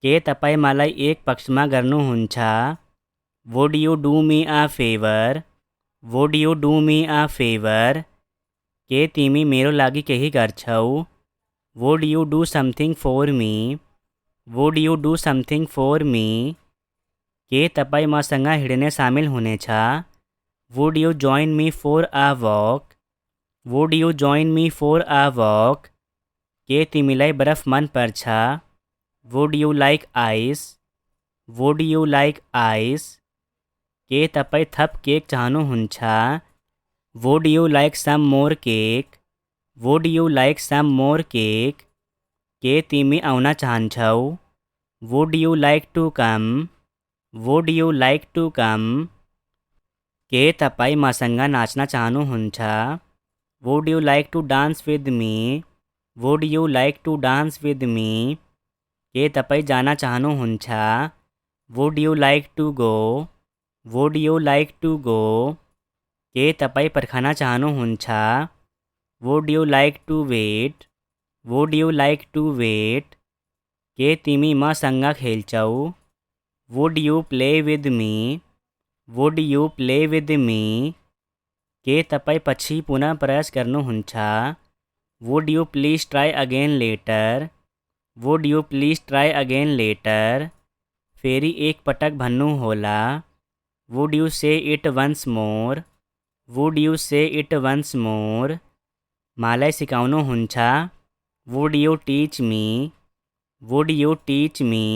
के तपाईँ मलाई एक पक्षमा गर्नुहुन्छ? Would you do me a favour? Would you do me a favour? के तिमी मेरो लागि केही गर्छौ? Would you do something for me? Would you do something for me? के तपाईँ मसँग हिँड्ने सामेल हुनेछ? Would you join me for a walk? Would you join me for a walk? के तिमीलाई बरफ मन पर्छ? Would you like ice? Would you like ice? के तपाईँ थप केक चाहनुहुन्छ? Would you like some more cake? Would you like some more cake? के तिमी आउन चाहन्छौ? Would you like to come? Would you like to come? के तपाईँ मसँग नाच्न चाहनुहुन्छ? Would you like to dance with me? Would you like to dance with me? के तपाईँ जान चाहनुहुन्छ? Would you like to go? Would you like to go? के तपाईँ पर्खन चाहनुहुन्छ? Would you like to weight? Would you like to wait? के तिमी मसँग खेल्छौ? Would you play with me? Would you play with me? के तपाईँ पछि पुनः प्रयास गर्नुहुन्छ? Would you please try again later? Would you please try again later? फेरि एक पटक भन्नुहोला। Would you say it once more? Would you say it once more? मलाई सिकाउनुहुन्छ? Would you teach me? Would you teach me?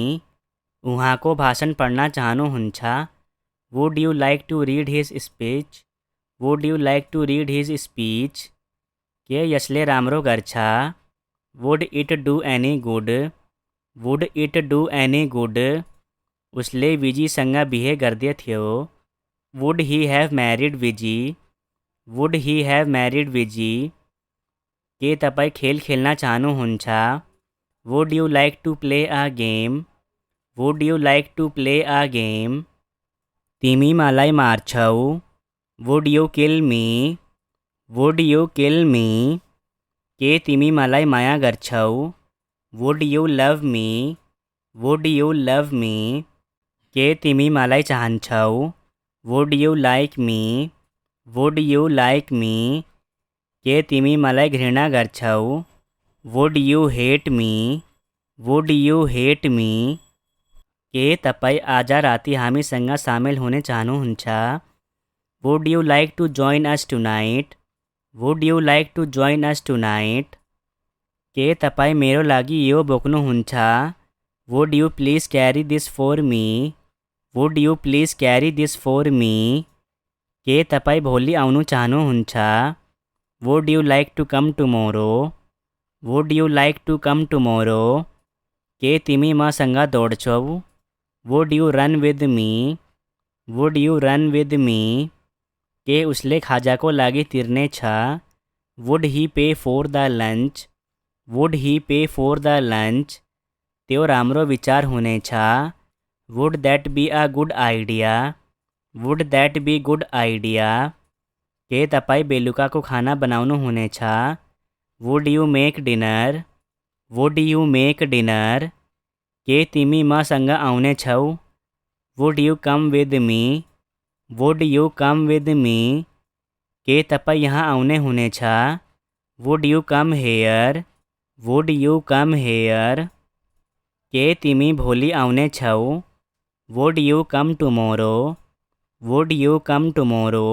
उहाँको भाषण पढ्न चाहनुहुन्छ? Would you like to read his speech? Would you like to read his speech? के यसले राम्रो गर्छ? Would it do any good? Would it do any good? उसले विजीसँग बिहे गर्दैथ्यो। Would he have married Viji? Would he have married Viji? के तपाईँ खेल खेल्न चाहनुहुन्छ? Would you like to play a game? Would you like to play a game? तिमी मलाई मार्छौ? Would you kill me? Would you kill me? के तिमी मलाई माया गर्छौ? Would you love me? Would you love me? के तिमी मलाई चाहन्छौ? Would you like me? Would you like me? के तिमी मलाई घृणा गर्छौ? Would you hate me? Would you hate me? के तपाईँ आज राति हामीसँग सामेल हुने चाहनुहुन्छ? Would you like to join us tonight? Would you like to join us tonight? के तपाईँ मेरो लागि यो बोक्नुहुन्छ? Would you please carry this for me? Would you please carry this for me? के तपाईँ भोलि आउनु चाहनुहुन्छ? Would you like to come tomorrow? Would you like to come tomorrow? के तिमी मसँग दौड्छौ? Would you run with me? Would you run with me? के उसले खाजाको लागि तिर्ने छ? Would he pay for the lunch? Would he pay for the lunch? त्यो राम्रो विचार हुनेछ। Would that be a good idea? Would that be good idea? के तपाईँ बेलुकाको खाना बनाउनु हुनेछ? Would you make dinner? Would you make dinner? के तिमी मसँग आउनेछौ? Would you come with me? Would you come with me? के तपाईँ यहाँ आउने हुनेछ? Would you come here? Would you come here? के तिमी भोलि आउनेछौ? Would you come tomorrow? Would you come tomorrow?